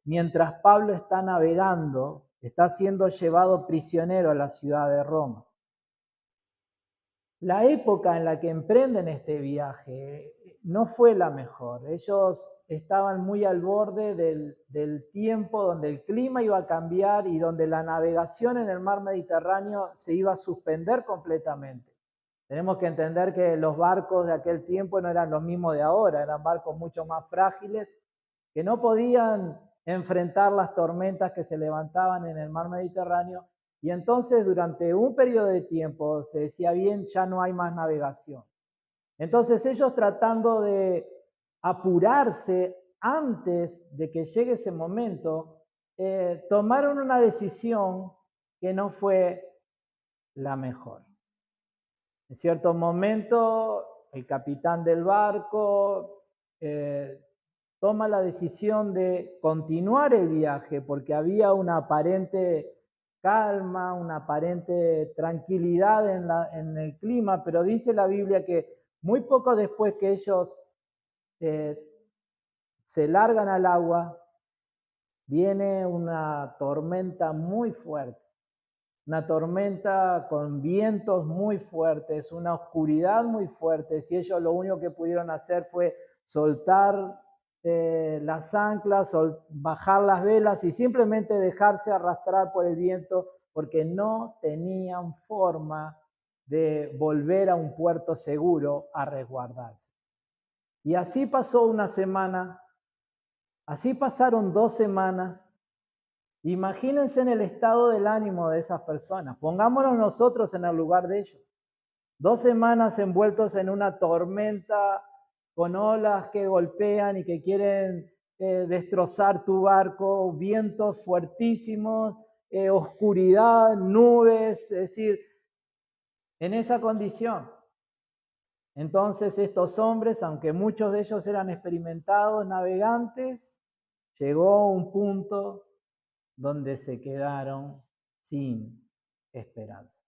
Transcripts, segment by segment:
mientras Pablo está navegando, está siendo llevado prisionero a la ciudad de Roma. La época en la que emprenden este viaje no fue la mejor. Ellos estaban muy al borde del tiempo donde el clima iba a cambiar y donde la navegación en el mar Mediterráneo se iba a suspender completamente. Tenemos que entender que los barcos de aquel tiempo no eran los mismos de ahora, eran barcos mucho más frágiles que no podían enfrentar las tormentas que se levantaban en el mar Mediterráneo. Y entonces durante un periodo de tiempo se decía bien, ya no hay más navegación. Entonces ellos, tratando de apurarse antes de que llegue ese momento, tomaron una decisión que no fue la mejor. En cierto momento, el capitán del barco toma la decisión de continuar el viaje porque había una aparente calma, una aparente tranquilidad en el clima, pero dice la Biblia que muy poco después que ellos se largan al agua, viene una tormenta muy fuerte. Una tormenta con vientos muy fuertes, una oscuridad muy fuerte. Y ellos lo único que pudieron hacer fue soltar las anclas, bajar las velas y simplemente dejarse arrastrar por el viento porque no tenían forma de volver a un puerto seguro a resguardarse. Y así pasó una semana, así pasaron 2 semanas. Imagínense en el estado del ánimo de esas personas. Pongámonos nosotros en el lugar de ellos. 2 semanas envueltos en una tormenta con olas que golpean y que quieren destrozar tu barco, vientos fuertísimos, oscuridad, nubes, es decir, en esa condición. Entonces estos hombres, aunque muchos de ellos eran experimentados navegantes, llegó un punto donde se quedaron sin esperanza.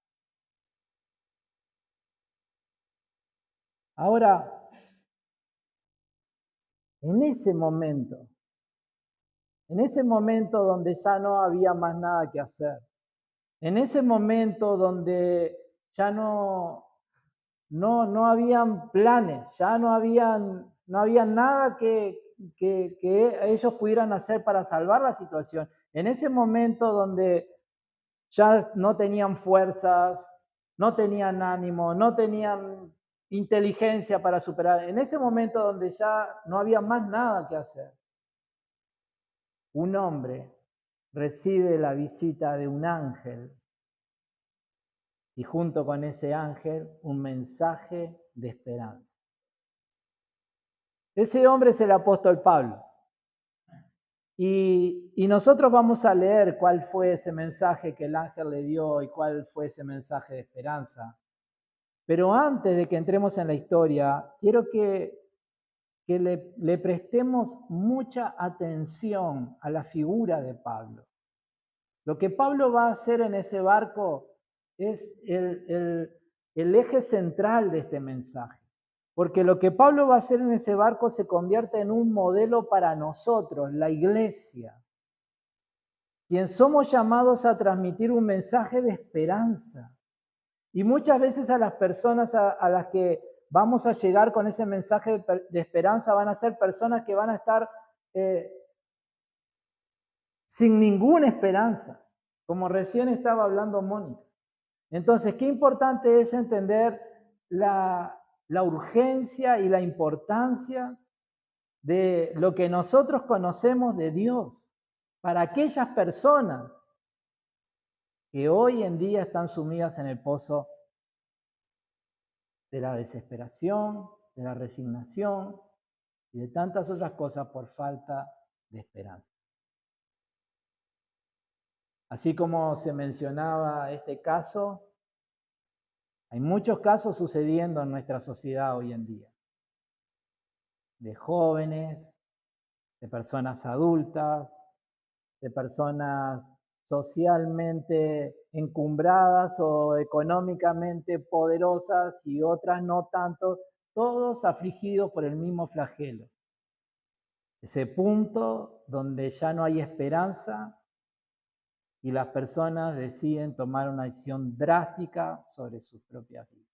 Ahora, en ese momento donde ya no había más nada que hacer, en ese momento donde ya no habían planes, ya no había nada que ellos pudieran hacer para salvar la situación, en ese momento donde ya no tenían fuerzas, no tenían ánimo, no tenían inteligencia para superar. En ese momento donde ya no había más nada que hacer, un hombre recibe la visita de un ángel y junto con ese ángel un mensaje de esperanza. Ese hombre es el apóstol Pablo. Y nosotros vamos a leer cuál fue ese mensaje que el ángel le dio y cuál fue ese mensaje de esperanza. Pero antes de que entremos en la historia, quiero que le prestemos mucha atención a la figura de Pablo. Lo que Pablo va a hacer en ese barco es el eje central de este mensaje. Porque lo que Pablo va a hacer en ese barco se convierte en un modelo para nosotros, la iglesia, quien somos llamados a transmitir un mensaje de esperanza. Y muchas veces a las personas a las que vamos a llegar con ese mensaje de esperanza van a ser personas que van a estar sin ninguna esperanza, como recién estaba hablando Mónica. Entonces, qué importante es entender la urgencia y la importancia de lo que nosotros conocemos de Dios para aquellas personas que hoy en día están sumidas en el pozo de la desesperación, de la resignación y de tantas otras cosas por falta de esperanza. Así como se mencionaba este caso, hay muchos casos sucediendo en nuestra sociedad hoy en día, de jóvenes, de personas adultas, de personas socialmente encumbradas o económicamente poderosas y otras no tanto, todos afligidos por el mismo flagelo. Ese punto donde ya no hay esperanza y las personas deciden tomar una decisión drástica sobre sus propias vidas.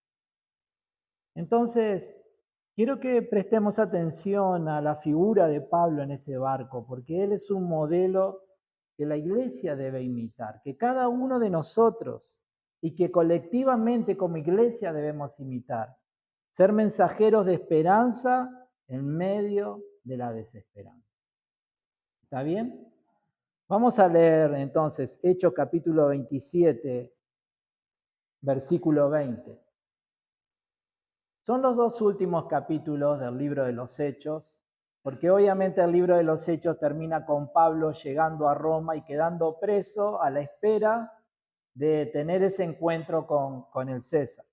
Entonces, quiero que prestemos atención a la figura de Pablo en ese barco, porque él es un modelo que la iglesia debe imitar, que cada uno de nosotros y que colectivamente como iglesia debemos imitar. Ser mensajeros de esperanza en medio de la desesperanza. ¿Está bien? Vamos a leer entonces Hechos capítulo 27, versículo 20. Son los dos últimos capítulos del libro de los Hechos, porque obviamente el libro de los Hechos termina con Pablo llegando a Roma y quedando preso a la espera de tener ese encuentro con el César.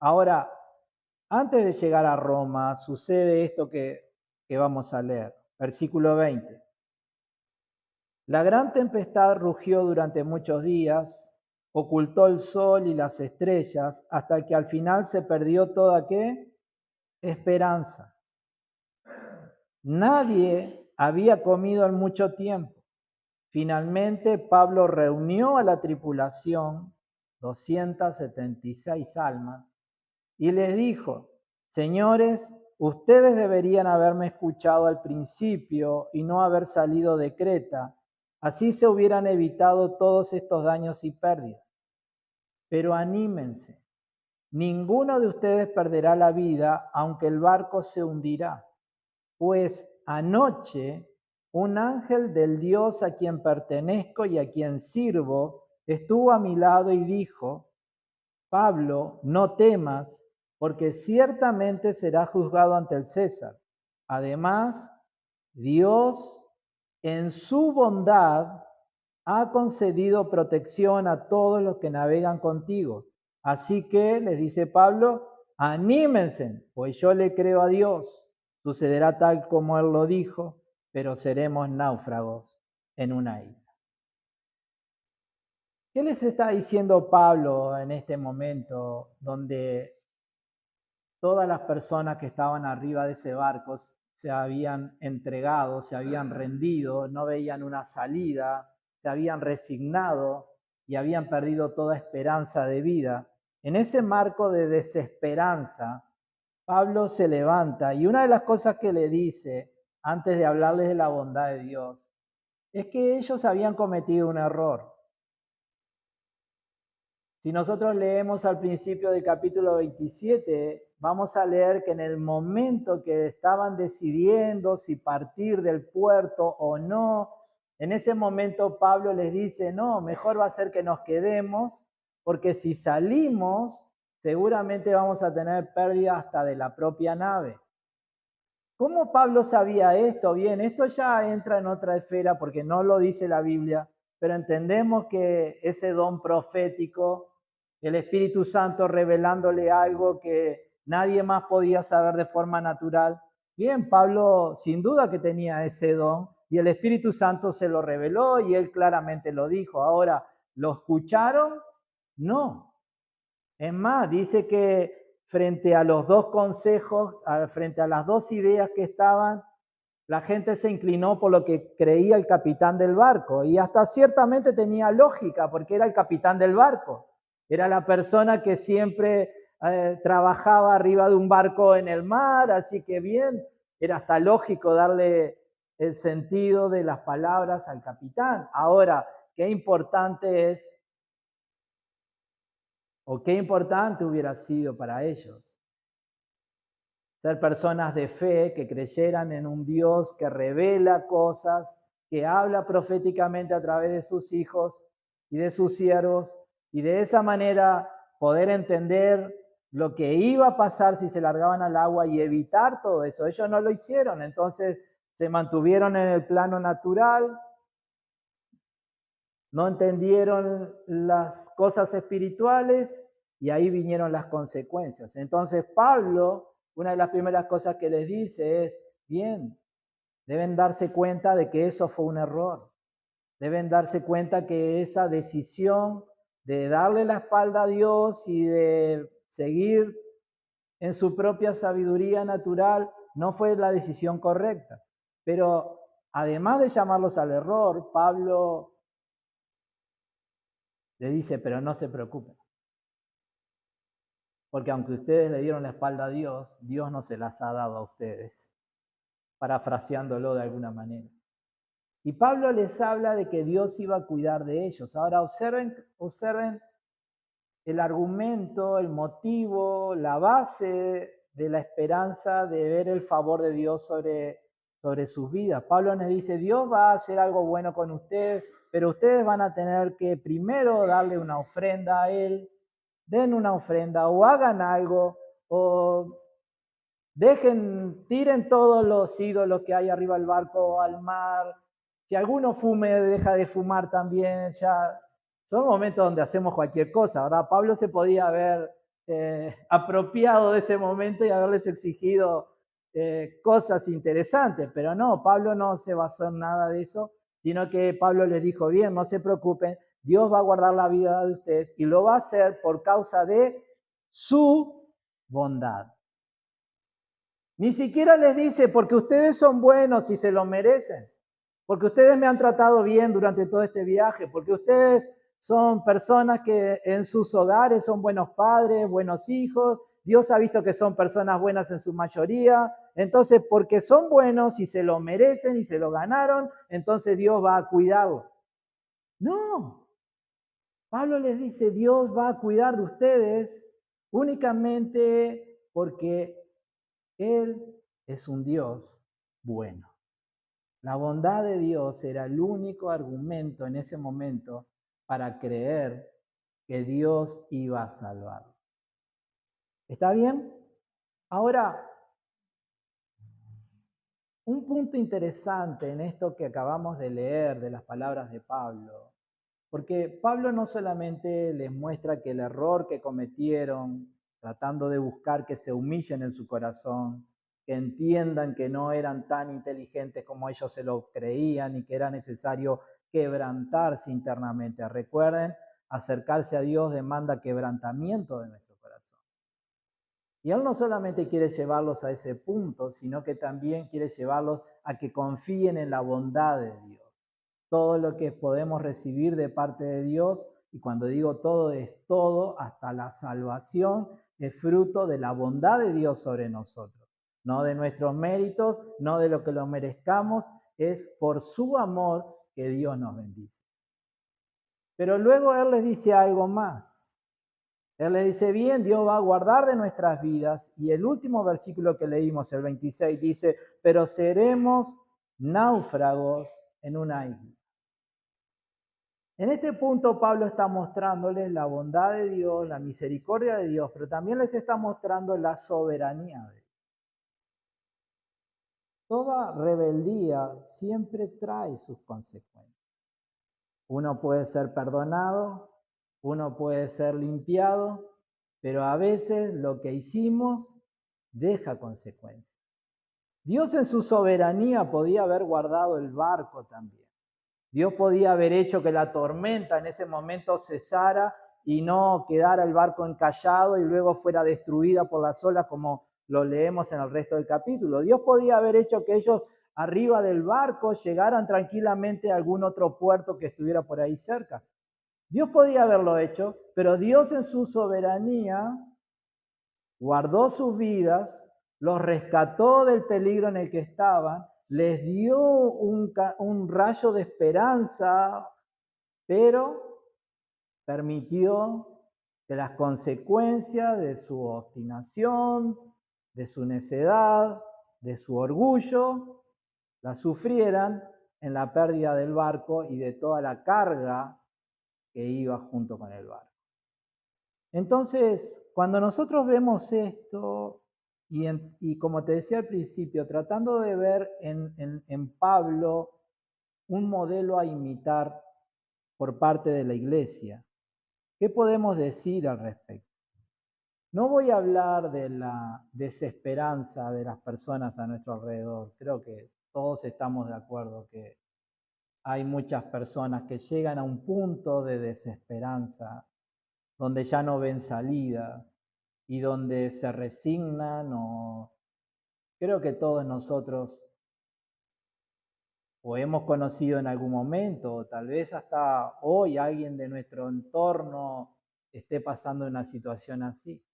Ahora, antes de llegar a Roma, sucede esto que vamos a leer, versículo 20. La gran tempestad rugió durante muchos días, ocultó el sol y las estrellas, hasta que al final se perdió toda ¿qué? Esperanza. Nadie había comido en mucho tiempo. Finalmente Pablo reunió a la tripulación, 276 almas, y les dijo: señores, ustedes deberían haberme escuchado al principio y no haber salido de Creta. Así se hubieran evitado todos estos daños y pérdidas. Pero anímense, ninguno de ustedes perderá la vida, aunque el barco se hundirá. Pues anoche un ángel del Dios a quien pertenezco y a quien sirvo estuvo a mi lado y dijo: Pablo, no temas, porque ciertamente serás juzgado ante el César. Además, Dios, en su bondad, ha concedido protección a todos los que navegan contigo. Así que, les dice Pablo, anímense, pues yo le creo a Dios. Sucederá tal como Él lo dijo, pero seremos náufragos en una isla. ¿Qué les está diciendo Pablo en este momento donde todas las personas que estaban arriba de ese barco se habían entregado, se habían rendido, no veían una salida, se habían resignado y habían perdido toda esperanza de vida? En ese marco de desesperanza, Pablo se levanta y una de las cosas que le dice antes de hablarles de la bondad de Dios es que ellos habían cometido un error. Si nosotros leemos al principio del capítulo 27, vamos a leer que en el momento que estaban decidiendo si partir del puerto o no, en ese momento Pablo les dice: no, mejor va a ser que nos quedemos, porque si salimos, seguramente vamos a tener pérdida hasta de la propia nave. ¿Cómo Pablo sabía esto? Bien, esto ya entra en otra esfera porque no lo dice la Biblia, pero entendemos que ese don profético, el Espíritu Santo revelándole algo que nadie más podía saber de forma natural. Bien, Pablo sin duda que tenía ese don y el Espíritu Santo se lo reveló y él claramente lo dijo. Ahora, ¿lo escucharon? No. Es más, dice que frente a los dos consejos, frente a las dos ideas que estaban, la gente se inclinó por lo que creía el capitán del barco y hasta ciertamente tenía lógica porque era el capitán del barco. Era la persona que siempre trabajaba arriba de un barco en el mar, así que bien, era hasta lógico darle el sentido de las palabras al capitán. Ahora, qué importante es, o qué importante hubiera sido para ellos ser personas de fe que creyeran en un Dios que revela cosas, que habla proféticamente a través de sus hijos y de sus siervos, y de esa manera poder entender lo que iba a pasar si se largaban al agua y evitar todo eso. Ellos no lo hicieron, entonces se mantuvieron en el plano natural, no entendieron las cosas espirituales y ahí vinieron las consecuencias. Entonces Pablo, una de las primeras cosas que les dice es: bien, deben darse cuenta de que eso fue un error. Deben darse cuenta que esa decisión de darle la espalda a Dios y de seguir en su propia sabiduría natural no fue la decisión correcta. Pero además de llamarlos al error, Pablo le dice, pero no se preocupen, porque aunque ustedes le dieron la espalda a Dios, Dios no se las ha dado a ustedes, parafraseándolo de alguna manera. Y Pablo les habla de que Dios iba a cuidar de ellos. Ahora observen el argumento, el motivo, la base de la esperanza de ver el favor de Dios sobre sus vidas. Pablo nos dice, Dios va a hacer algo bueno con ustedes, pero ustedes van a tener que primero darle una ofrenda a Él, den una ofrenda o hagan algo, o tiren todos los ídolos que hay arriba del barco al mar. Si alguno fume, deja de fumar también. Ya son momentos donde hacemos cualquier cosa, ¿verdad? Pablo se podía haber apropiado de ese momento y haberles exigido cosas interesantes, pero no, Pablo no se basó en nada de eso, sino que Pablo les dijo, bien, no se preocupen, Dios va a guardar la vida de ustedes y lo va a hacer por causa de su bondad. Ni siquiera les dice, porque ustedes son buenos y se lo merecen, porque ustedes me han tratado bien durante todo este viaje, porque ustedes son personas que en sus hogares son buenos padres, buenos hijos, Dios ha visto que son personas buenas en su mayoría, entonces porque son buenos y se lo merecen y se lo ganaron, entonces Dios va a cuidarlos. No, Pablo les dice, Dios va a cuidar de ustedes únicamente porque Él es un Dios bueno. La bondad de Dios era el único argumento en ese momento para creer que Dios iba a salvar. ¿Está bien? Ahora, un punto interesante en esto que acabamos de leer de las palabras de Pablo, porque Pablo no solamente les muestra que el error que cometieron, tratando de buscar que se humillen en su corazón, que entiendan que no eran tan inteligentes como ellos se lo creían y que era necesario quebrantarse internamente. Recuerden, acercarse a Dios demanda quebrantamiento de nuestro corazón. Y Él no solamente quiere llevarlos a ese punto, sino que también quiere llevarlos a que confíen en la bondad de Dios. Todo lo que podemos recibir de parte de Dios, y cuando digo todo es todo, hasta la salvación, es fruto de la bondad de Dios sobre nosotros. No de nuestros méritos, no de lo que lo merezcamos, es por su amor que Dios nos bendice. Pero luego Él les dice algo más. Él le dice, bien, Dios va a guardar de nuestras vidas. Y el último versículo que leímos, el 26, dice, pero seremos náufragos en una isla. En este punto Pablo está mostrándoles la bondad de Dios, la misericordia de Dios, pero también les está mostrando la soberanía de Dios. Toda rebeldía siempre trae sus consecuencias. Uno puede ser perdonado, uno puede ser limpiado, pero a veces lo que hicimos deja consecuencias. Dios en su soberanía podía haber guardado el barco también. Dios podía haber hecho que la tormenta en ese momento cesara y no quedara el barco encallado y luego fuera destruida por las olas como lo leemos en el resto del capítulo. Dios podía haber hecho que ellos arriba del barco llegaran tranquilamente a algún otro puerto que estuviera por ahí cerca. Dios podía haberlo hecho, pero Dios en su soberanía guardó sus vidas, los rescató del peligro en el que estaban, les dio un rayo de esperanza, pero permitió que las consecuencias de su obstinación, de su necedad, de su orgullo, las sufrieran en la pérdida del barco y de toda la carga que iba junto con el barco. Entonces, cuando nosotros vemos esto, y como te decía al principio, tratando de ver en Pablo un modelo a imitar por parte de la iglesia, ¿qué podemos decir al respecto? No voy a hablar de la desesperanza de las personas a nuestro alrededor. Creo que todos estamos de acuerdo que hay muchas personas que llegan a un punto de desesperanza donde ya no ven salida y donde se resignan, o creo que todos nosotros o hemos conocido en algún momento, o tal vez hasta hoy alguien de nuestro entorno esté pasando una situación así.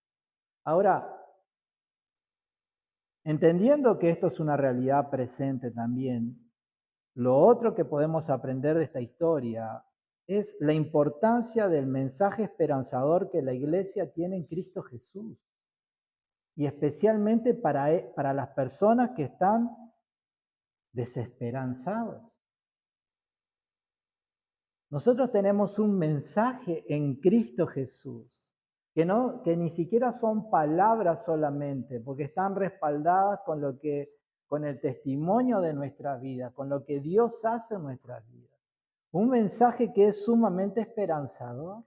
Ahora, entendiendo que esto es una realidad presente también, lo otro que podemos aprender de esta historia es la importancia del mensaje esperanzador que la iglesia tiene en Cristo Jesús, y especialmente para las personas que están desesperanzadas. Nosotros tenemos un mensaje en Cristo Jesús, que ni siquiera son palabras solamente, porque están respaldadas con el testimonio de nuestra vida, con lo que Dios hace en nuestras vidas. Un mensaje que es sumamente esperanzador,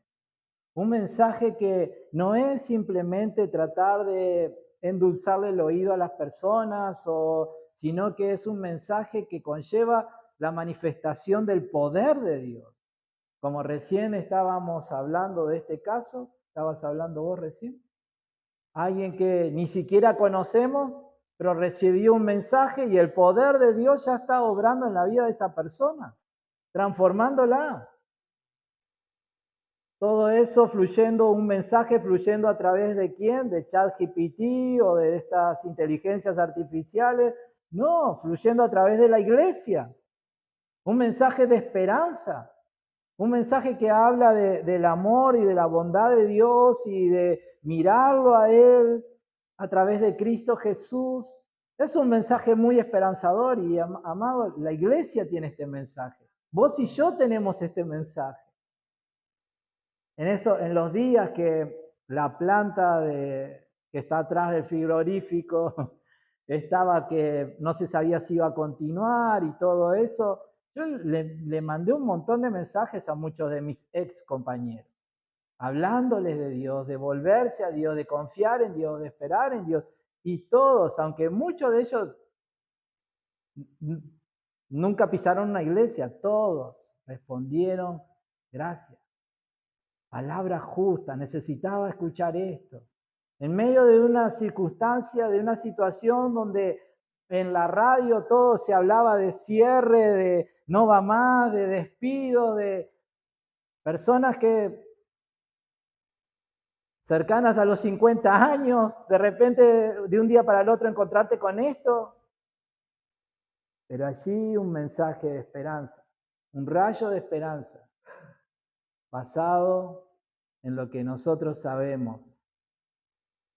un mensaje que no es simplemente tratar de endulzarle el oído a las personas, sino que es un mensaje que conlleva la manifestación del poder de Dios. Como recién estábamos hablando de este caso, estabas hablando vos recién, alguien que ni siquiera conocemos, pero recibió un mensaje y el poder de Dios ya está obrando en la vida de esa persona, transformándola. Todo eso fluyendo, un mensaje fluyendo a través de quién, de ChatGPT o de estas inteligencias artificiales, no, fluyendo a través de la iglesia. Un mensaje de esperanza, un mensaje que habla del amor y de la bondad de Dios y de mirarlo a Él a través de Cristo Jesús. Es un mensaje muy esperanzador y, amado, la iglesia tiene este mensaje. Vos y yo tenemos este mensaje. En los días que la planta que está atrás del frigorífico estaba que no se sabía si iba a continuar y todo eso, yo le mandé un montón de mensajes a muchos de mis ex compañeros, hablándoles de Dios, de volverse a Dios, de confiar en Dios, de esperar en Dios. Y todos, aunque muchos de ellos nunca pisaron una iglesia, todos respondieron gracias. Palabra justa, necesitaba escuchar esto. En medio de una circunstancia, de una situación donde en la radio todo se hablaba de cierre, de no va más, de despido, de personas que cercanas a los 50 años, de repente de un día para el otro encontrarte con esto. Pero allí un mensaje de esperanza, un rayo de esperanza, basado en lo que nosotros sabemos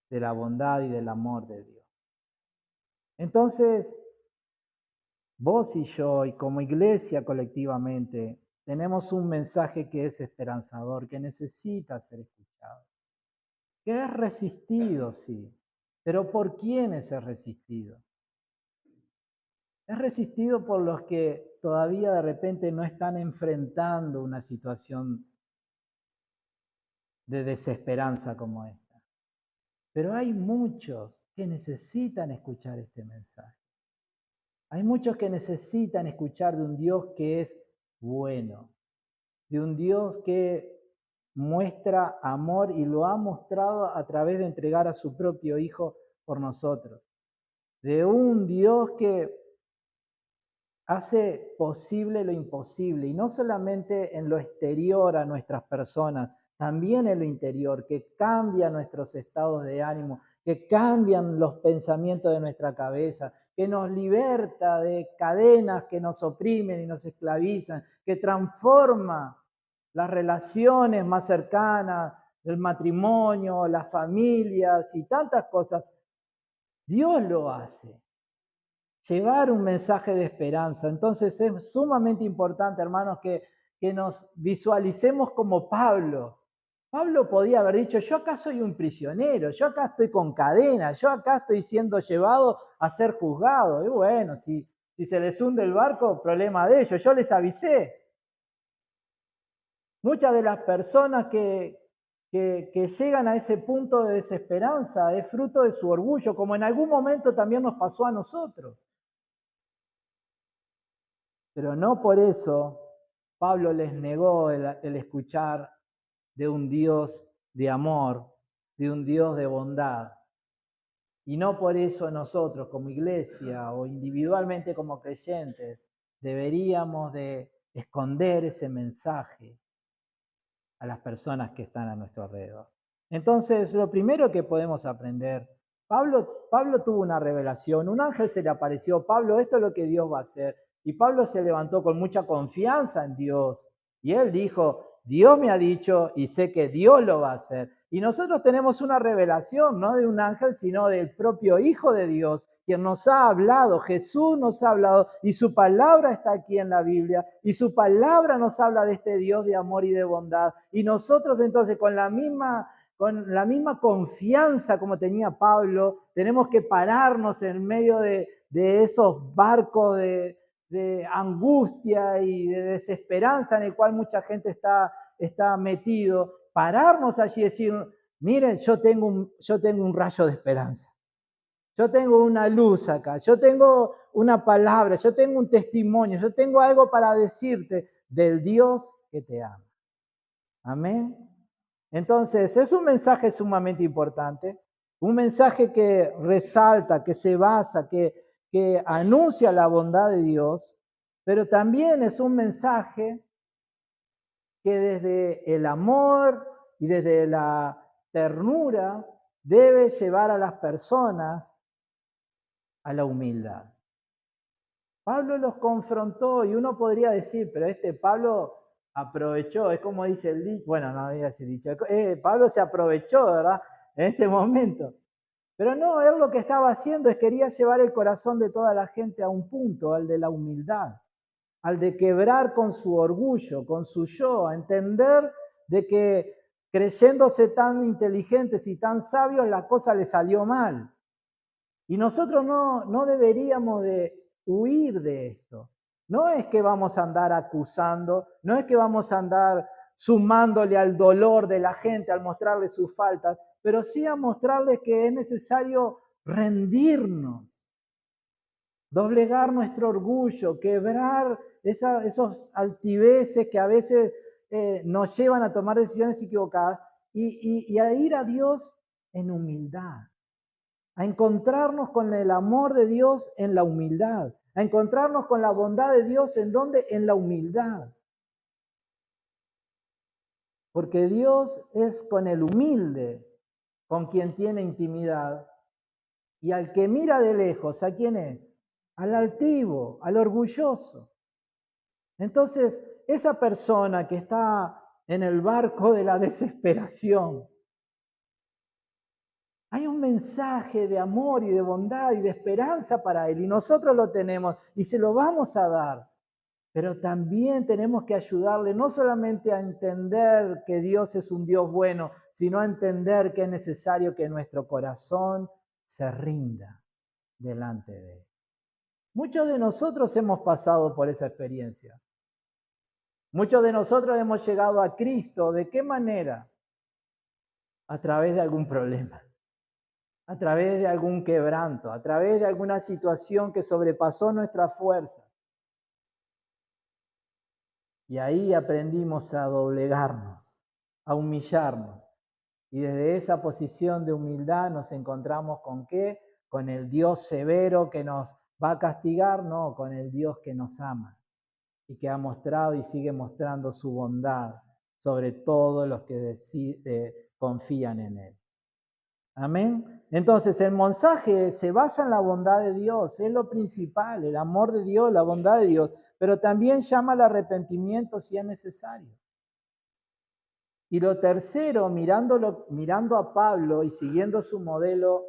de la bondad y del amor de Dios. Entonces, vos y yo, y como iglesia colectivamente, tenemos un mensaje que es esperanzador, que necesita ser escuchado, que es resistido, sí, pero ¿por quiénes es resistido? Es resistido por los que todavía de repente no están enfrentando una situación de desesperanza como esta. Pero hay muchos que necesitan escuchar este mensaje. Hay muchos que necesitan escuchar de un Dios que es bueno, de un Dios que muestra amor y lo ha mostrado a través de entregar a su propio Hijo por nosotros. De un Dios que hace posible lo imposible, y no solamente en lo exterior a nuestras personas, también en lo interior, que cambia nuestros estados de ánimo, que cambian los pensamientos de nuestra cabeza, que nos liberta de cadenas que nos oprimen y nos esclavizan, que transforma las relaciones más cercanas, el matrimonio, las familias y tantas cosas. Dios lo hace. Llevar un mensaje de esperanza. Entonces es sumamente importante, hermanos, que nos visualicemos como Pablo. Pablo podía haber dicho, yo acá soy un prisionero, yo acá estoy con cadenas, yo acá estoy siendo llevado a ser juzgado. Y bueno, si se les hunde el barco, problema de ellos, yo les avisé. Muchas de las personas que llegan a ese punto de desesperanza es fruto de su orgullo, como en algún momento también nos pasó a nosotros. Pero no por eso Pablo les negó el escuchar de un Dios de amor, de un Dios de bondad. Y no por eso nosotros como iglesia o individualmente como creyentes deberíamos de esconder ese mensaje a las personas que están a nuestro alrededor. Entonces, lo primero que podemos aprender, Pablo tuvo una revelación, un ángel se le apareció, Pablo, esto es lo que Dios va a hacer. Y Pablo se levantó con mucha confianza en Dios. Y él dijo, Dios me ha dicho y sé que Dios lo va a hacer. Y nosotros tenemos una revelación, no de un ángel, sino del propio Hijo de Dios, quien nos ha hablado, Jesús nos ha hablado, y su palabra está aquí en la Biblia, y su palabra nos habla de este Dios de amor y de bondad. Y nosotros entonces con la misma confianza como tenía Pablo, tenemos que pararnos en medio de esos barcos de angustia y de desesperanza en el cual mucha gente está metido, pararnos allí y decir, miren, yo tengo un rayo de esperanza. Yo tengo una luz acá, yo tengo una palabra, yo tengo un testimonio, yo tengo algo para decirte del Dios que te ama. Amén. Entonces, es un mensaje sumamente importante, un mensaje que resalta, que se basa, que anuncia la bondad de Dios, pero también es un mensaje que desde el amor y desde la ternura debe llevar a las personas a la humildad. Pablo los confrontó y uno podría decir, pero Pablo aprovechó, es como dice el dicho, bueno, no voy a decir dicho, Pablo se aprovechó, ¿verdad? En este momento. Pero no, él lo que estaba haciendo es quería llevar el corazón de toda la gente a un punto, al de la humildad, al de quebrar con su orgullo, con su yo, a entender de que creyéndose tan inteligentes y tan sabios, la cosa le salió mal. Y nosotros no deberíamos de huir de esto. No es que vamos a andar acusando, no es que vamos a andar sumándole al dolor de la gente al mostrarle sus faltas, pero sí a mostrarles que es necesario rendirnos, doblegar nuestro orgullo, quebrar esos altiveces que a veces nos llevan a tomar decisiones equivocadas y a ir a Dios en humildad, a encontrarnos con el amor de Dios en la humildad, a encontrarnos con la bondad de Dios en donde, en la humildad. Porque Dios es con el humilde, con quien tiene intimidad, y al que mira de lejos, ¿a quién es? Al altivo, al orgulloso. Entonces, esa persona que está en el barco de la desesperación, hay un mensaje de amor y de bondad y de esperanza para él y nosotros lo tenemos y se lo vamos a dar. Pero también tenemos que ayudarle no solamente a entender que Dios es un Dios bueno, sino a entender que es necesario que nuestro corazón se rinda delante de él. Muchos de nosotros hemos pasado por esa experiencia. Muchos de nosotros hemos llegado a Cristo. ¿De qué manera? A través de algún problema, a través de algún quebranto, a través de alguna situación que sobrepasó nuestra fuerza. Y ahí aprendimos a doblegarnos, a humillarnos. Y desde esa posición de humildad nos encontramos con ¿qué? Con el Dios severo que nos va a castigar, no, con el Dios que nos ama y que ha mostrado y sigue mostrando su bondad sobre todos los que confían en Él. Amén. Entonces el mensaje se basa en la bondad de Dios, es lo principal, el amor de Dios, la bondad de Dios, pero también llama al arrepentimiento si es necesario. Y lo tercero, mirando a Pablo y siguiendo su modelo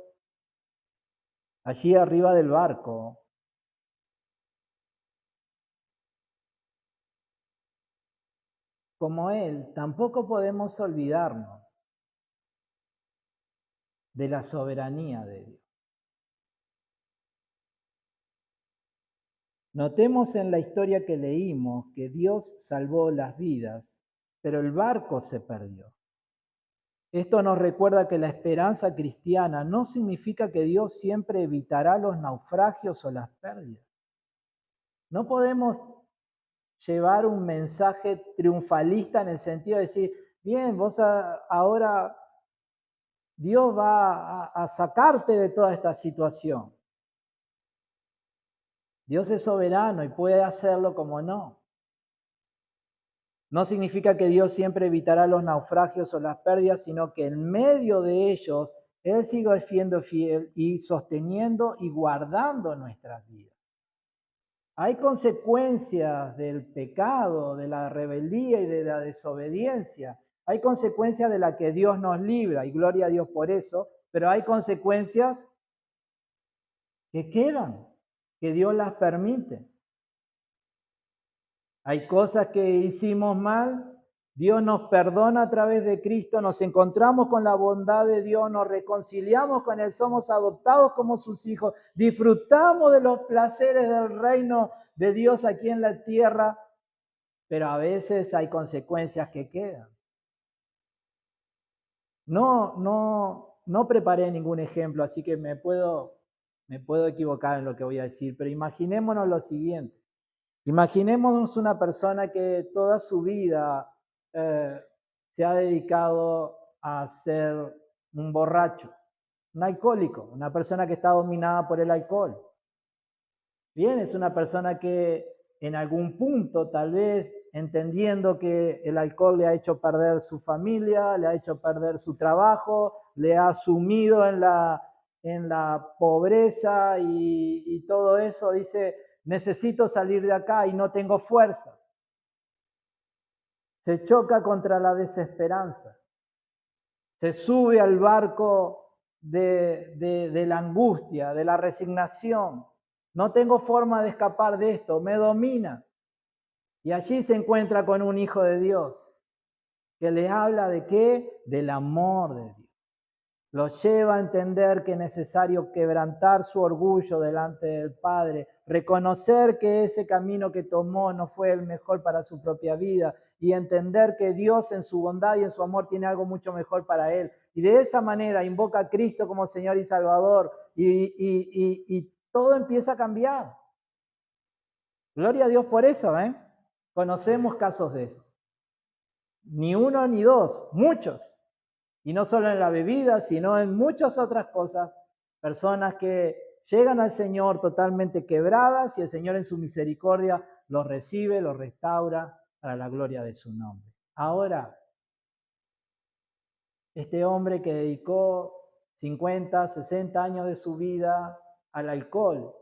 allí arriba del barco, como él, tampoco podemos olvidarnos de la soberanía de Dios. Notemos en la historia que leímos que Dios salvó las vidas, pero el barco se perdió. Esto nos recuerda que la esperanza cristiana no significa que Dios siempre evitará los naufragios o las pérdidas. No podemos llevar un mensaje triunfalista en el sentido de decir, bien, vos ahora Dios va a sacarte de toda esta situación. Dios es soberano y puede hacerlo como no. No significa que Dios siempre evitará los naufragios o las pérdidas, sino que en medio de ellos Él sigue siendo fiel y sosteniendo y guardando nuestras vidas. Hay consecuencias del pecado, de la rebeldía y de la desobediencia. Hay consecuencias de la que Dios nos libra y gloria a Dios por eso, pero hay consecuencias que quedan, que Dios las permite. Hay cosas que hicimos mal, Dios nos perdona a través de Cristo, nos encontramos con la bondad de Dios, nos reconciliamos con Él, somos adoptados como sus hijos, disfrutamos de los placeres del reino de Dios aquí en la tierra, pero a veces hay consecuencias que quedan. No preparé ningún ejemplo, así que me puedo equivocar en lo que voy a decir, pero imaginémonos lo siguiente. Imaginémonos una persona que toda su vida se ha dedicado a ser un borracho, un alcohólico, una persona que está dominada por el alcohol. Bien, es una persona que en algún punto, tal vez entendiendo que el alcohol le ha hecho perder su familia, le ha hecho perder su trabajo, le ha sumido en la pobreza y todo eso, dice, necesito salir de acá y no tengo fuerzas. Se choca contra la desesperanza. Se sube al barco de la angustia, de la resignación. No tengo forma de escapar de esto, me domina. Y allí se encuentra con un hijo de Dios que le habla de qué? Del amor de Dios. Lo lleva a entender que es necesario quebrantar su orgullo delante del Padre, reconocer que ese camino que tomó no fue el mejor para su propia vida y entender que Dios en su bondad y en su amor tiene algo mucho mejor para él. Y de esa manera invoca a Cristo como Señor y Salvador y todo empieza a cambiar. Gloria a Dios por eso, ¿eh? Conocemos casos de eso. Ni uno ni dos, muchos. Y no solo en la bebida, sino en muchas otras cosas. Personas que llegan al Señor totalmente quebradas y el Señor en su misericordia los recibe, los restaura para la gloria de su nombre. Ahora, este hombre que dedicó 50, 60 años de su vida al alcohol,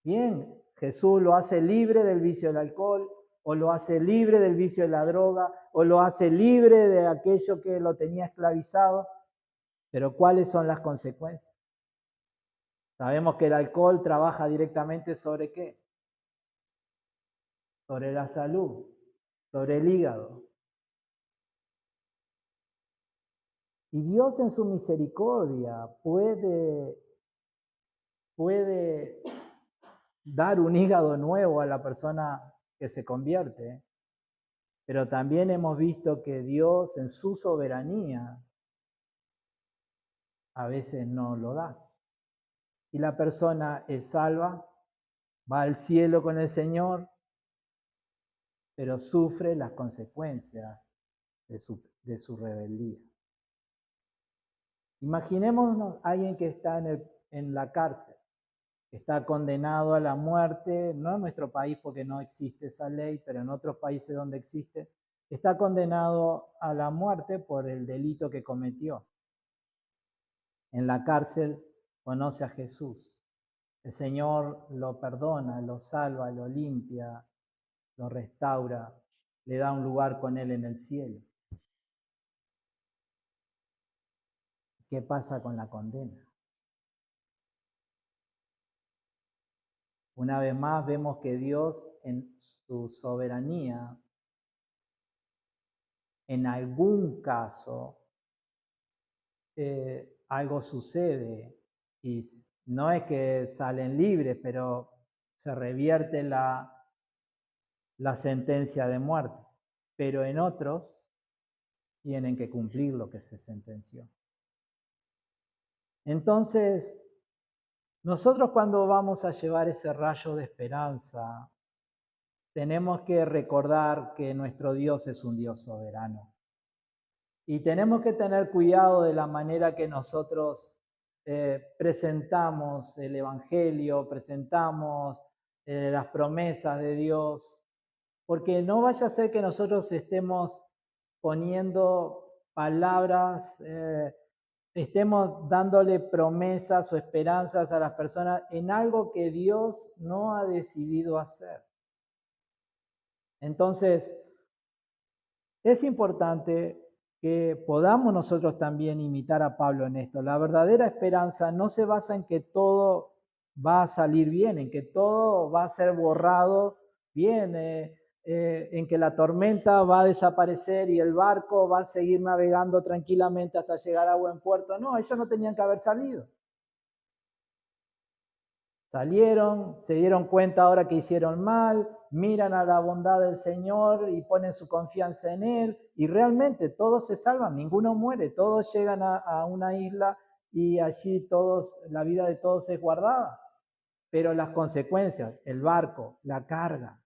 bien, Jesús lo hace libre del vicio del alcohol, o lo hace libre del vicio de la droga, o lo hace libre de aquello que lo tenía esclavizado. Pero ¿cuáles son las consecuencias? Sabemos que el alcohol trabaja directamente ¿sobre qué? Sobre la salud, sobre el hígado. Y Dios en su misericordia puede dar un hígado nuevo a la persona que se convierte, pero también hemos visto que Dios en su soberanía a veces no lo da. Y la persona es salva, va al cielo con el Señor, pero sufre las consecuencias de su rebeldía. Imaginémonos a alguien que está en la cárcel, que está condenado a la muerte, no en nuestro país porque no existe esa ley, pero en otros países donde existe, está condenado a la muerte por el delito que cometió. En la cárcel conoce a Jesús. El Señor lo perdona, lo salva, lo limpia, lo restaura, le da un lugar con Él en el cielo. ¿Qué pasa con la condena? Una vez más vemos que Dios en su soberanía, en algún caso, algo sucede y no es que salen libres, pero se revierte la sentencia de muerte. Pero en otros tienen que cumplir lo que se sentenció. Entonces, nosotros cuando vamos a llevar ese rayo de esperanza, tenemos que recordar que nuestro Dios es un Dios soberano. Y tenemos que tener cuidado de la manera que nosotros presentamos el Evangelio, presentamos las promesas de Dios, porque no vaya a ser que nosotros estemos poniendo palabras, estemos dándole promesas o esperanzas a las personas en algo que Dios no ha decidido hacer. Entonces, es importante que podamos nosotros también imitar a Pablo en esto. La verdadera esperanza no se basa en que todo va a salir bien, en que todo va a ser borrado bien, en que la tormenta va a desaparecer y el barco va a seguir navegando tranquilamente hasta llegar a buen puerto. No, ellos no tenían que haber salido. Salieron, se dieron cuenta ahora que hicieron mal, miran a la bondad del Señor y ponen su confianza en Él, y realmente todos se salvan, ninguno muere, todos llegan a una isla y allí todos, la vida de todos es guardada. Pero las consecuencias, el barco, la carga,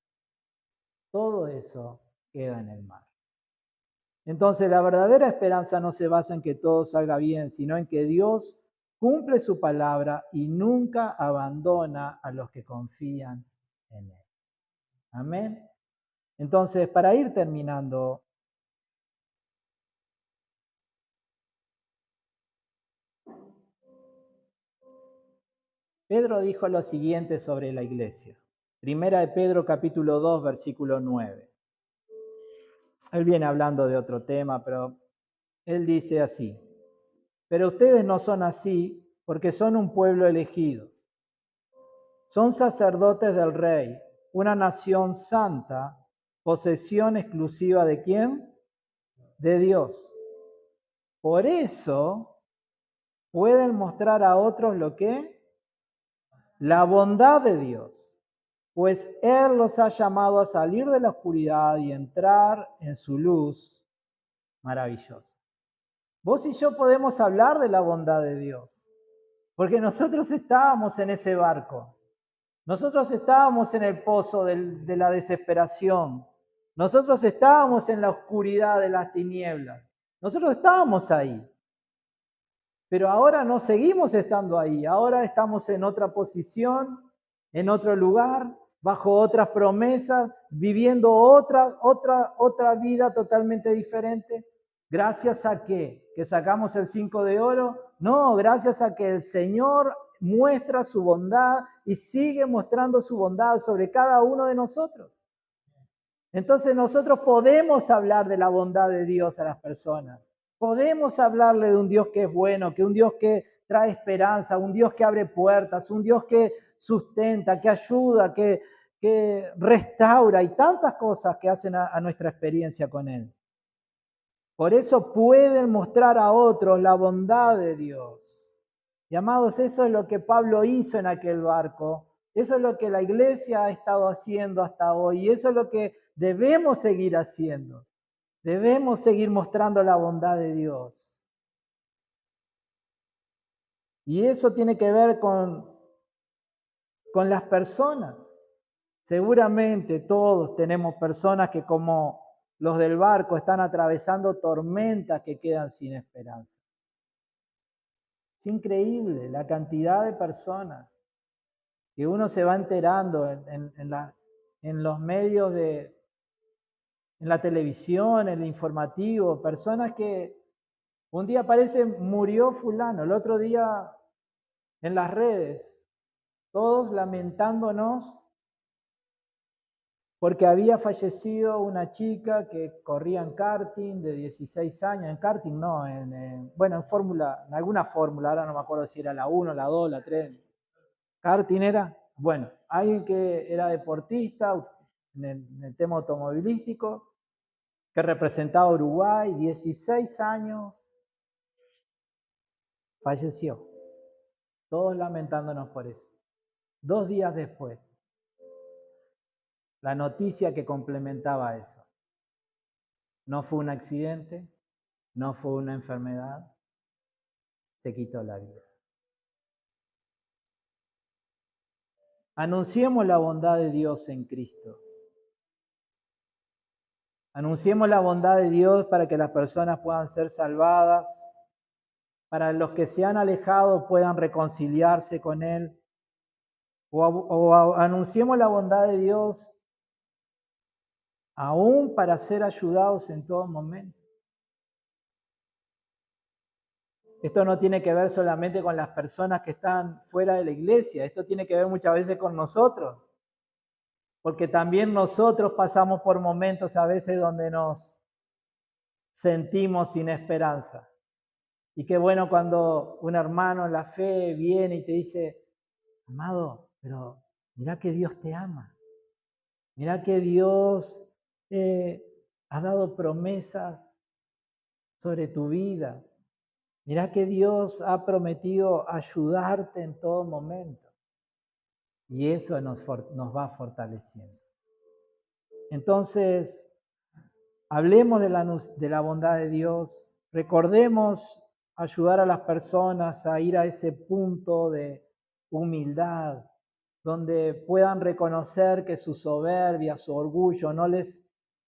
todo eso queda en el mar. Entonces la verdadera esperanza no se basa en que todo salga bien, sino en que Dios cumple su palabra y nunca abandona a los que confían en Él. Amén. Entonces, para ir terminando, Pedro dijo lo siguiente sobre la iglesia. Primera de Pedro capítulo 2, versículo 9. Él viene hablando de otro tema, pero él dice así: pero ustedes no son así porque son un pueblo elegido. Son sacerdotes del Rey, una nación santa, posesión exclusiva ¿de quién? De Dios. Por eso pueden mostrar a otros lo que la bondad de Dios, pues Él los ha llamado a salir de la oscuridad y entrar en su luz maravillosa. Vos y yo podemos hablar de la bondad de Dios, porque nosotros estábamos en ese barco. Nosotros estábamos en el pozo de la desesperación. Nosotros estábamos en la oscuridad de las tinieblas. Nosotros estábamos ahí. Pero ahora no seguimos estando ahí. Ahora estamos en otra posición, en otro lugar, bajo otras promesas, viviendo otra vida totalmente diferente. ¿Gracias a qué? ¿Que sacamos el 5 de oro? No, gracias a que el Señor muestra su bondad y sigue mostrando su bondad sobre cada uno de nosotros. Entonces nosotros podemos hablar de la bondad de Dios a las personas. Podemos hablarle de un Dios que es bueno, que un Dios que trae esperanza, un Dios que abre puertas, un Dios que sustenta, que ayuda, que restaura y tantas cosas que hacen a nuestra experiencia con Él. Por eso pueden mostrar a otros la bondad de Dios. Y amados, eso es lo que Pablo hizo en aquel barco. Eso es lo que la iglesia ha estado haciendo hasta hoy. Y eso es lo que debemos seguir haciendo. Debemos seguir mostrando la bondad de Dios. Y eso tiene que ver con las personas. Seguramente todos tenemos personas que, como los del barco, están atravesando tormentas que quedan sin esperanza. Es increíble la cantidad de personas que uno se va enterando en los medios en la televisión, en el informativo, personas que un día aparecen, murió fulano, el otro día en las redes, todos lamentándonos porque había fallecido una chica que corría en karting de 16 años, en karting no, en fórmula, en alguna fórmula, ahora no me acuerdo si era la 1, la 2, la 3, karting era, bueno, alguien que era deportista en el tema automovilístico, que representaba a Uruguay, 16 años, falleció, todos lamentándonos por eso. 2 días después, la noticia que complementaba eso. No fue un accidente, no fue una enfermedad, se quitó la vida. Anunciemos la bondad de Dios en Cristo. Anunciemos la bondad de Dios para que las personas puedan ser salvadas, para los que se han alejado puedan reconciliarse con Él, anunciemos la bondad de Dios aún para ser ayudados en todo momento. Esto no tiene que ver solamente con las personas que están fuera de la iglesia, esto tiene que ver muchas veces con nosotros, porque también nosotros pasamos por momentos a veces donde nos sentimos sin esperanza. Y qué bueno cuando un hermano en la fe viene y te dice, amado, pero mirá que Dios te ama, mirá que Dios ha dado promesas sobre tu vida. Mirá que Dios ha prometido ayudarte en todo momento. Y eso nos va fortaleciendo. Entonces, hablemos de la bondad de Dios. Recordemos ayudar a las personas a ir a ese punto de humildad, donde puedan reconocer que su soberbia, su orgullo no les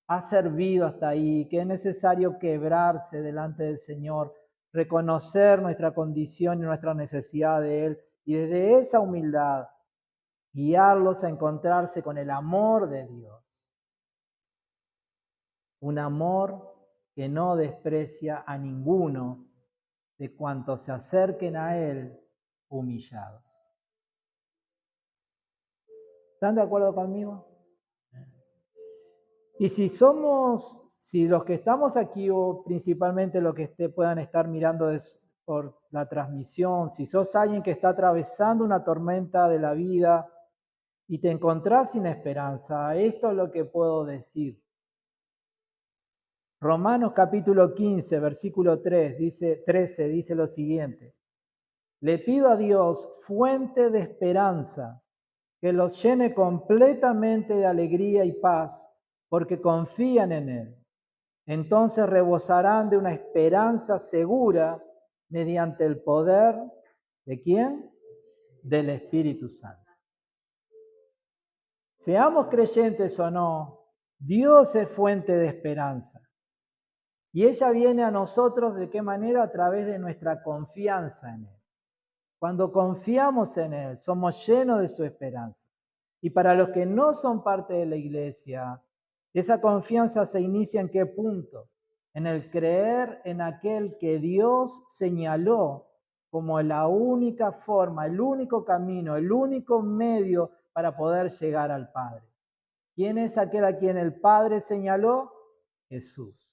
ha servido hasta ahí, que es necesario quebrarse delante del Señor, reconocer nuestra condición y nuestra necesidad de Él, y desde esa humildad guiarlos a encontrarse con el amor de Dios. Un amor que no desprecia a ninguno de cuantos se acerquen a Él humillados. ¿Están de acuerdo conmigo? Y si los que estamos aquí o principalmente los que puedan estar mirando por la transmisión, si sos alguien que está atravesando una tormenta de la vida y te encontrás sin esperanza, esto es lo que puedo decir. Romanos capítulo 15, versículo 13 dice lo siguiente. Le pido a Dios, fuente de esperanza, que los llene completamente de alegría y paz, porque confían en Él. Entonces rebosarán de una esperanza segura mediante el poder ¿de quién? Del Espíritu Santo. Seamos creyentes o no, Dios es fuente de esperanza. Y ella viene a nosotros ¿de qué manera? A través de nuestra confianza en Él. Cuando confiamos en Él, somos llenos de su esperanza. Y para los que no son parte de la iglesia, esa confianza se inicia ¿en qué punto? En el creer en aquel que Dios señaló como la única forma, el único camino, el único medio para poder llegar al Padre. ¿Quién es aquel a quien el Padre señaló? Jesús.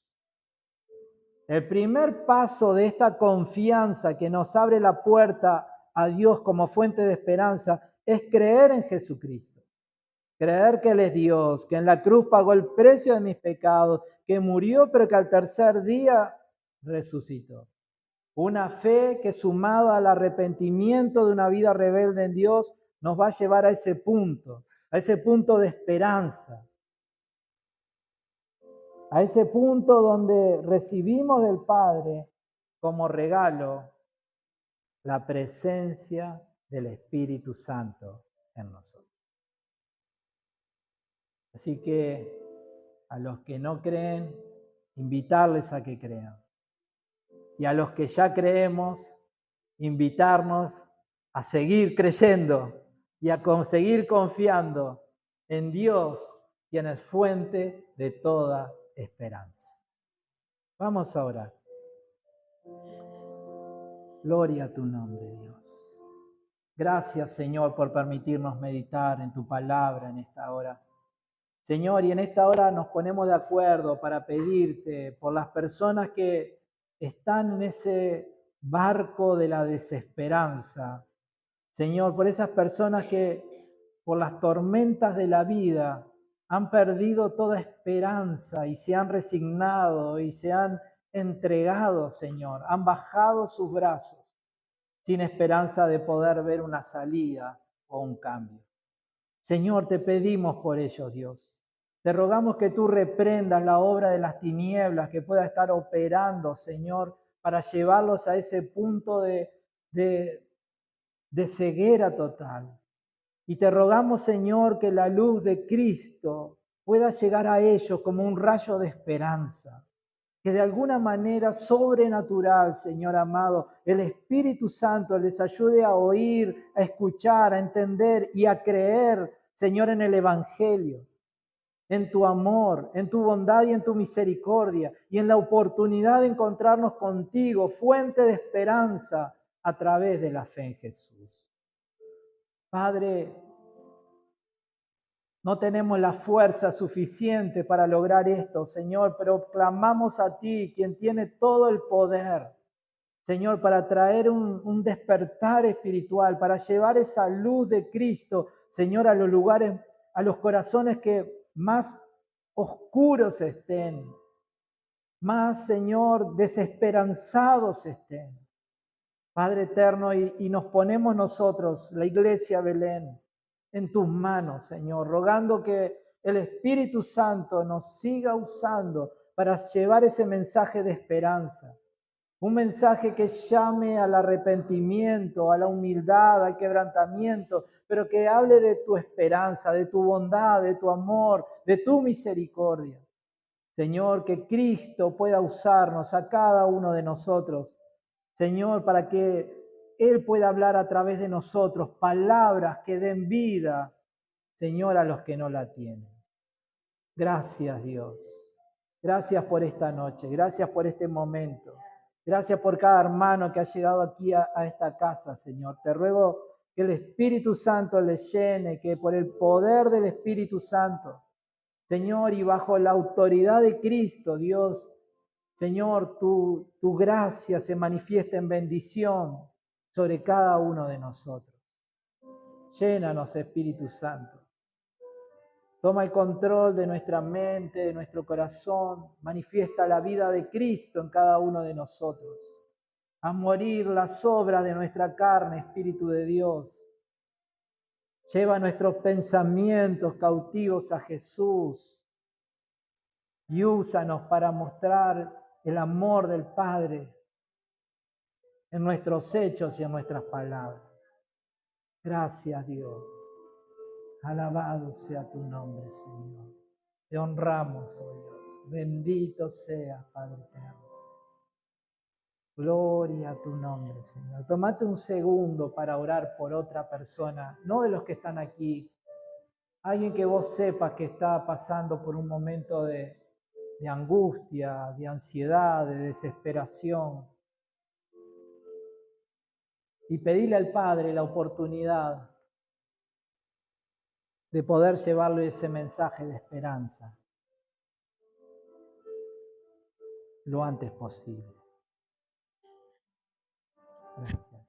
El primer paso de esta confianza que nos abre la puerta a Dios como fuente de esperanza es creer en Jesucristo. Creer que Él es Dios, que en la cruz pagó el precio de mis pecados, que murió pero que al tercer día resucitó. Una fe que sumada al arrepentimiento de una vida rebelde en Dios nos va a llevar a ese punto de esperanza. A ese punto donde recibimos del Padre como regalo la presencia del Espíritu Santo en nosotros. Así que a los que no creen, invitarles a que crean. Y a los que ya creemos, invitarnos a seguir creyendo y a seguir confiando en Dios, quien es fuente de toda esperanza. Vamos a orar. Gloria a tu nombre, Dios. Gracias, Señor, por permitirnos meditar en tu palabra en esta hora. Señor, y en esta hora nos ponemos de acuerdo para pedirte por las personas que están en ese barco de la desesperanza. Señor, por esas personas que por las tormentas de la vida han perdido toda esperanza y se han resignado y se han entregado, Señor, han bajado sus brazos sin esperanza de poder ver una salida o un cambio. Señor, te pedimos por ellos, Dios. Te rogamos que tú reprendas la obra de las tinieblas que pueda estar operando, Señor, para llevarlos a ese punto de ceguera total. Y te rogamos, Señor, que la luz de Cristo pueda llegar a ellos como un rayo de esperanza. que de alguna manera sobrenatural, Señor amado, el Espíritu Santo les ayude a oír, a escuchar, a entender y a creer, Señor, en el Evangelio, en tu amor, en tu bondad y en tu misericordia, y en la oportunidad de encontrarnos contigo, fuente de esperanza a través de la fe en Jesús. Padre, no tenemos la fuerza suficiente para lograr esto, Señor, pero clamamos a ti, quien tiene todo el poder, Señor, para traer un despertar espiritual, para llevar esa luz de Cristo, Señor, a los lugares, a los corazones que más oscuros estén, más, Señor, desesperanzados estén. Padre eterno, y nos ponemos nosotros, la Iglesia Belén, en tus manos, Señor, rogando que el Espíritu Santo nos siga usando para llevar ese mensaje de esperanza. Un mensaje que llame al arrepentimiento, a la humildad, al quebrantamiento, pero que hable de tu esperanza, de tu bondad, de tu amor, de tu misericordia. Señor, que Cristo pueda usarnos a cada uno de nosotros, Señor, para que Él pueda hablar a través de nosotros palabras que den vida, Señor, a los que no la tienen. Gracias, Dios. Gracias por esta noche. Gracias por este momento. Gracias por cada hermano que ha llegado aquí a esta casa, Señor. Te ruego que el Espíritu Santo les llene, que por el poder del Espíritu Santo, Señor, y bajo la autoridad de Cristo, Dios, Señor, tu gracia se manifiesta en bendición sobre cada uno de nosotros. Llénanos, Espíritu Santo. Toma el control de nuestra mente, de nuestro corazón. Manifiesta la vida de Cristo en cada uno de nosotros. Haz morir las obras de nuestra carne, Espíritu de Dios. Lleva nuestros pensamientos cautivos a Jesús. Y úsanos para mostrar el amor del Padre en nuestros hechos y en nuestras palabras. Gracias, Dios. Alabado sea tu nombre, Señor. Te honramos, oh Dios. Bendito seas, Padre eterno. Gloria a tu nombre, Señor. Tómate un segundo para orar por otra persona, no de los que están aquí. Alguien que vos sepas que está pasando por un momento de angustia, de ansiedad, de desesperación. Y pedirle al Padre la oportunidad de poder llevarle ese mensaje de esperanza lo antes posible. Gracias.